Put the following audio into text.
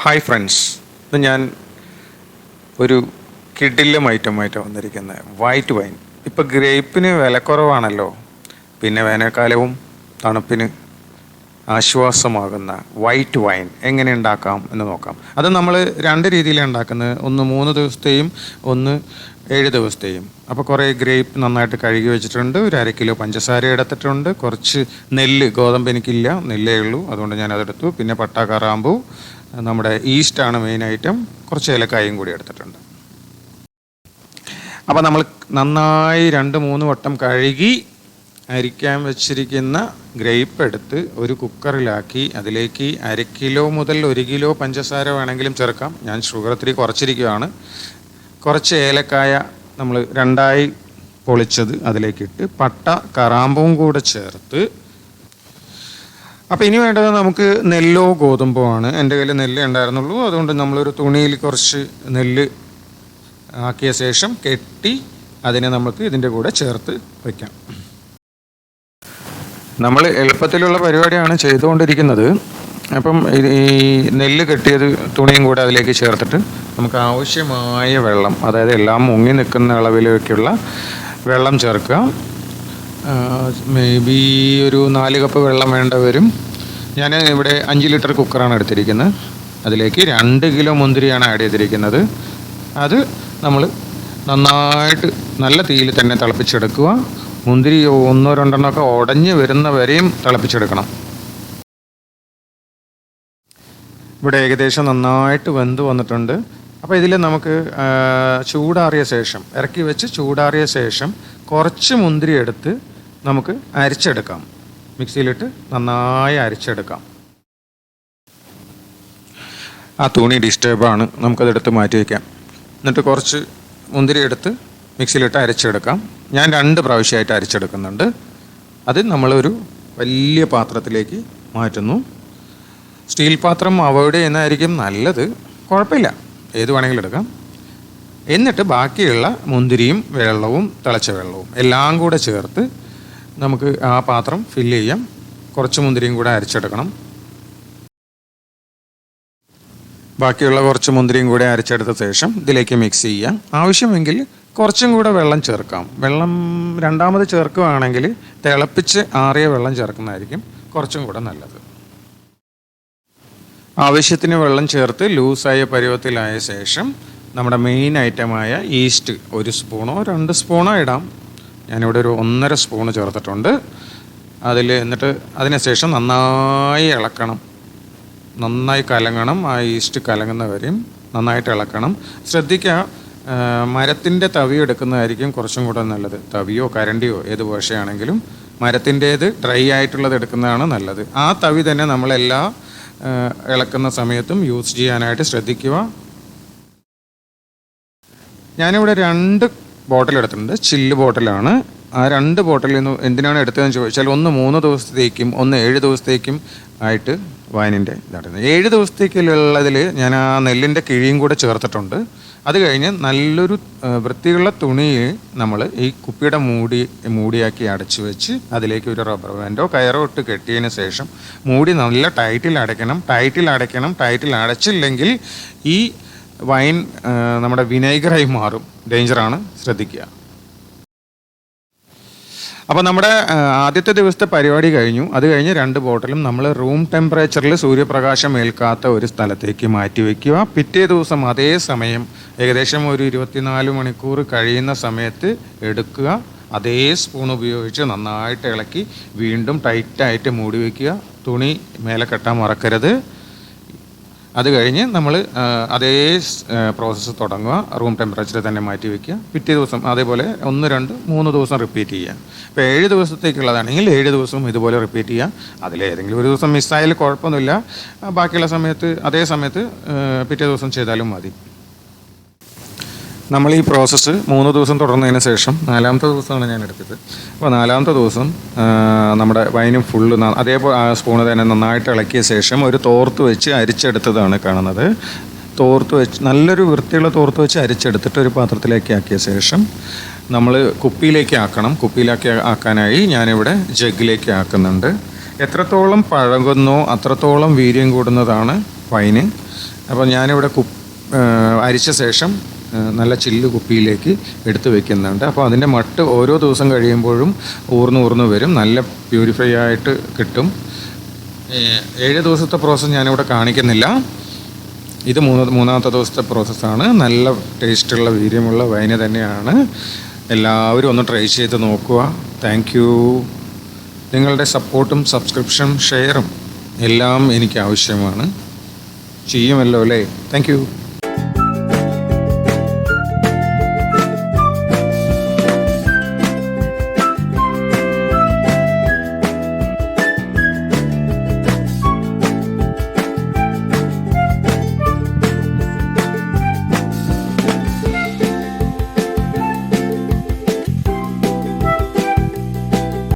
Hi friends, ഇത് ഞാൻ ഒരു കിടിലം ഐറ്റമായിട്ട് വന്നിരിക്കുന്നത് വൈറ്റ് വൈൻ. ഇപ്പോൾ ഗ്രേപ്പിന് വിലക്കുറവാണല്ലോ, പിന്നെ വേനൽക്കാലവും തണുപ്പിന് ആശ്വാസമാകുന്ന വൈറ്റ് വൈൻ എങ്ങനെ ഉണ്ടാക്കാം എന്ന് നോക്കാം. അത് നമ്മൾ രണ്ട് രീതിയിലാണ് ഉണ്ടാക്കുന്നത്, ഒന്ന് 3 ദിവസത്തെയും ഒന്ന് 7 ദിവസത്തെയും. അപ്പോൾ കുറേ ഗ്രേപ്പ് നന്നായിട്ട് കഴുകി വെച്ചിട്ടുണ്ട്, ഒരു 1/2 കിലോ പഞ്ചസാര എടുത്തിട്ടുണ്ട്, കുറച്ച് നെല്ല്, ഗോതമ്പ് എനിക്കില്ല, നെല്ലേ ഉള്ളൂ, അതുകൊണ്ട് ഞാൻ അതെടുത്തു. പിന്നെ പട്ട, കറാമ്പൂ, നമ്മുടെ ഈസ്റ്റാണ് മെയിൻ ഐറ്റം, കുറച്ച് ഏലക്കായും കൂടി എടുത്തിട്ടുണ്ട്. അപ്പോൾ നമ്മൾ നന്നായി 2-3 വട്ടം കഴുകി അരിക്കാൻ വെച്ചിരിക്കുന്ന ഗ്രേപ്പ് എടുത്ത് ഒരു കുക്കറിലാക്കി അതിലേക്ക് 1/2 കിലോ മുതൽ 1 കിലോ പഞ്ചസാര വേണമെങ്കിലും ചേർക്കാം. ഞാൻ ഷുഗർ ഇത്തിരി കുറച്ചിരിക്കുകയാണ്. കുറച്ച് ഏലക്കായ നമ്മൾ 2ആയി പൊളിച്ചത് അതിലേക്കിട്ട് പട്ട, കറാമ്പും കൂടെ ചേർത്ത്. അപ്പോൾ ഇനി വേണ്ടത് നമുക്ക് നെല്ലോ ഗോതമ്പോ ആണ്. എൻ്റെ കയ്യിൽ നെല്ല് ഉണ്ടായിരുന്നുള്ളൂ, അതുകൊണ്ട് നമ്മളൊരു തുണിയിൽ കുറച്ച് നെല്ല് ആക്കിയ ശേഷം കെട്ടി അതിനെ നമുക്ക് ഇതിൻ്റെ കൂടെ ചേർത്ത് വയ്ക്കാം. നമ്മൾ എളുപ്പത്തിലുള്ള പരിപാടിയാണ് ചെയ്തുകൊണ്ടിരിക്കുന്നത്. അപ്പം ഈ നെല്ല് കെട്ടിയത് തുണിയും കൂടെ അതിലേക്ക് ചേർത്തിട്ട് നമുക്ക് ആവശ്യമായ വെള്ളം, അതായത് എല്ലാം മുങ്ങി നിൽക്കുന്ന അളവിലേക്കുള്ള വെള്ളം ചേർക്കുക. മേ ബി ഒരു 4 കപ്പ് വെള്ളം വേണ്ട വരും. ഞാൻ ഇവിടെ 5 ലിറ്റർ കുക്കറാണ് എടുത്തിരിക്കുന്നത്. അതിലേക്ക് 2 കിലോ മുന്തിരിയാണ് ആഡ് ചെയ്തിരിക്കുന്നത്. അത് നമ്മൾ നന്നായിട്ട് നല്ല തീയിൽ തന്നെ തിളപ്പിച്ചെടുക്കുക. മുന്തിരി 1-2 ഉടഞ്ഞ് വരുന്ന വരെയും തിളപ്പിച്ചെടുക്കണം. ഇവിടെ ഏകദേശം നന്നായിട്ട് വെന്ത് വന്നിട്ടുണ്ട്. അപ്പോൾ ഇതിൽ നമുക്ക് ചൂടാറിയ ശേഷം, ഇറക്കി വെച്ച് ചൂടാറിയ ശേഷം കുറച്ച് മുന്തിരി എടുത്ത് നമുക്ക് അരിച്ചെടുക്കാം. മിക്സിയിലിട്ട് നന്നായി അരിച്ചെടുക്കാം. ആ തുണി ഡിസ്റ്റർബാണ്, നമുക്കതെടുത്ത് മാറ്റി വയ്ക്കാം. എന്നിട്ട് കുറച്ച് മുന്തിരി എടുത്ത് മിക്സിയിലിട്ട് അരച്ചെടുക്കാം. ഞാൻ 2 പ്രാവശ്യമായിട്ട് അരച്ചെടുക്കുന്നുണ്ട്. അത് നമ്മളൊരു വലിയ പാത്രത്തിലേക്ക് മാറ്റുന്നു. സ്റ്റീൽ പാത്രം അവോയ്ഡ് ചെയ്യുന്നതായിരിക്കും നല്ലത്, കുഴപ്പമില്ല, ഏത് വേണമെങ്കിലും എടുക്കാം. എന്നിട്ട് ബാക്കിയുള്ള മുന്തിരിയും വെള്ളവും തിളച്ച വെള്ളവും എല്ലാം കൂടെ ചേർത്ത് നമുക്ക് ആ പാത്രം ഫില്ല് ചെയ്യാം. കുറച്ച് മുന്തിരിയും കൂടെ അരച്ചെടുക്കണം. ബാക്കിയുള്ള കുറച്ച് മുന്തിരിയും കൂടെ അരച്ചെടുത്ത ശേഷം ഇതിലേക്ക് മിക്സ് ചെയ്യാം. ആവശ്യമെങ്കിൽ കുറച്ചും കൂടെ വെള്ളം ചേർക്കാം. വെള്ളം രണ്ടാമത് ചേർക്കുകയാണെങ്കിൽ തിളപ്പിച്ച് ആറിയ വെള്ളം ചേർക്കുന്നതായിരിക്കും കുറച്ചും കൂടെ നല്ലത്. ആവശ്യത്തിന് വെള്ളം ചേർത്ത് ലൂസായ പരുവത്തിലായ ശേഷം നമ്മുടെ മെയിൻ ഐറ്റമായ ഈസ്റ്റ് 1 സ്പൂണോ 2 സ്പൂണോ ഇടാം. ഞാനിവിടെ ഒരു 1.5 സ്പൂണ് ചേർത്തിട്ടുണ്ട്. എന്നിട്ട് അതിനുശേഷം നന്നായി ഇളക്കണം, നന്നായി കലങ്ങണം. ആ ഈസ്റ്റ് കലങ്ങുന്നവരെയും നന്നായിട്ട് ഇളക്കണം. ശ്രദ്ധിക്കുക, മരത്തിൻ്റെ തവി എടുക്കുന്നതായിരിക്കും കുറച്ചും കൂടെ നല്ലത്. തവിയോ കരണ്ടിയോ ഏത് ഭാഷയാണെങ്കിലും മരത്തിൻ്റേത് ഡ്രൈ ആയിട്ടുള്ളത് എടുക്കുന്നതാണ് നല്ലത്. ആ തവി തന്നെ നമ്മളെല്ലാ ഇളക്കുന്ന സമയത്തും യൂസ് ചെയ്യാനായിട്ട് ശ്രദ്ധിക്കുക. ഞാനിവിടെ 2 ബോട്ടിൽ എടുത്തിട്ടുണ്ട്, ചില്ല് ബോട്ടിലാണ്. ആ 2 ബോട്ടിലിൽ നിന്ന് എന്തിനാണ് എടുത്തതെന്ന് ചോദിച്ചാൽ, ഒന്ന് 3 ദിവസത്തേക്കും ഒന്ന് 7 ദിവസത്തേക്കും ആയിട്ട് വൈനിൻ്റെ ഇതായിരുന്നു. 7 ദിവസത്തേക്കുള്ളതിൽ ഞാൻ ആ നെല്ലിൻ്റെ കിഴിയും കൂടെ ചേർത്തിട്ടുണ്ട്. അത് കഴിഞ്ഞ് നല്ലൊരു വൃത്തിയുള്ള തുണിയിൽ നമ്മൾ ഈ കുപ്പിയുടെ മൂടിയാക്കി അടച്ചു വെച്ച് അതിലേക്ക് ഒരു റബ്ബർ ബാൻഡോ കയറോ ഇട്ട് കെട്ടിയതിന് ശേഷം മൂടി നല്ല ടൈറ്റിൽ അടയ്ക്കണം. ടൈറ്റിൽ അടച്ചില്ലെങ്കിൽ ഈ വൈൻ നമ്മുടെ വിനൈഗറായി മാറും, ഡേഞ്ചറാണ്, ശ്രദ്ധിക്കുക. അപ്പോൾ നമ്മുടെ ആദ്യത്തെ ദിവസത്തെ പരിപാടി കഴിഞ്ഞു. അത് കഴിഞ്ഞ് 2 ബോട്ടിലും നമ്മൾ റൂം ടെമ്പറേച്ചറിൽ സൂര്യപ്രകാശം ഏൽക്കാത്ത ഒരു സ്ഥലത്തേക്ക് മാറ്റി വയ്ക്കുക. പിറ്റേ ദിവസം അതേ സമയം ഏകദേശം ഒരു 24 മണിക്കൂർ കഴിയുന്ന സമയത്ത് എടുക്കുക. അതേ സ്പൂൺ ഉപയോഗിച്ച് നന്നായിട്ട് ഇളക്കി വീണ്ടും ടൈറ്റായിട്ട് മൂടി വയ്ക്കുക. തുണി മേലെ കെട്ടാൻ മറക്കരുത്. അത് കഴിഞ്ഞ് നമ്മൾ അതേ പ്രോസസ്സ് തുടങ്ങുക. റൂം ടെമ്പറേച്ചറിൽ തന്നെ മാറ്റി വയ്ക്കുക. പിറ്റേ ദിവസം അതേപോലെ 1, 2, 3 ദിവസം റിപ്പീറ്റ് ചെയ്യുക. ഇപ്പോൾ 7 ദിവസത്തേക്കുള്ളതാണെങ്കിൽ 7 ദിവസവും ഇതുപോലെ റിപ്പീറ്റ് ചെയ്യുക. അതിലേതെങ്കിലും ഒരു ദിവസം മിസ്സായാലും കുഴപ്പമൊന്നുമില്ല. ബാക്കിയുള്ള സമയത്ത് അതേ സമയത്ത് പിറ്റേ ദിവസം ചെയ്താലും മതി. നമ്മൾ ഈ പ്രോസസ്സ് 3 ദിവസം തുടർന്നതിന് ശേഷം 4-ാമത്തെ ദിവസമാണ് ഞാൻ എടുത്തത്. അപ്പോൾ 4-ാമത്തെ ദിവസം നമ്മുടെ വൈനും ഫുള്ള് അതേപോലെ ആ സ്പൂണ് തന്നെ നന്നായിട്ട് ഇളക്കിയ ശേഷം ഒരു തോർത്ത് വെച്ച് അരിച്ചെടുത്തതാണ് കാണുന്നത്. തോർത്ത് വെച്ച് നല്ലൊരു വൃത്തിയുള്ള തോർത്ത് വെച്ച് അരിച്ചെടുത്തിട്ട് ഒരു പാത്രത്തിലേക്ക് ആക്കിയ ശേഷം നമ്മൾ കുപ്പിയിലേക്ക് ആക്കാനായി ഞാനിവിടെ ജഗ്ഗിലേക്ക് ആക്കുന്നുണ്ട്. എത്രത്തോളം പഴകുന്നോ അത്രത്തോളം വീര്യം കൂടുന്നതാണ് വൈന്. അപ്പോൾ ഞാനിവിടെ അരിച്ച ശേഷം നല്ല ചില്ല് കുപ്പിയിലേക്ക് എടുത്ത് വെക്കുന്നുണ്ട്. അപ്പോൾ അതിൻ്റെ മട്ട് ഓരോ ദിവസം കഴിയുമ്പോഴും ഊർന്ന് വരും, നല്ല പ്യൂരിഫൈ ആയിട്ട് കിട്ടും. 7 ദിവസത്തെ പ്രോസസ്സ് ഞാനിവിടെ കാണിക്കുന്നില്ല. ഇത് മൂന്നാമത്തെ ദിവസത്തെ പ്രോസസ്സാണ്. നല്ല ടേസ്റ്റുള്ള വീര്യമുള്ള വൈന് തന്നെയാണ്. എല്ലാവരും ഒന്ന് ട്രൈ ചെയ്ത് നോക്കുക. Thank you. നിങ്ങളുടെ സപ്പോർട്ടും സബ്സ്ക്രിപ്ഷനും ഷെയറും എല്ലാം എനിക്ക് ആവശ്യമാണ്. ചെയ്യുമല്ലോ അല്ലേ? Thank you.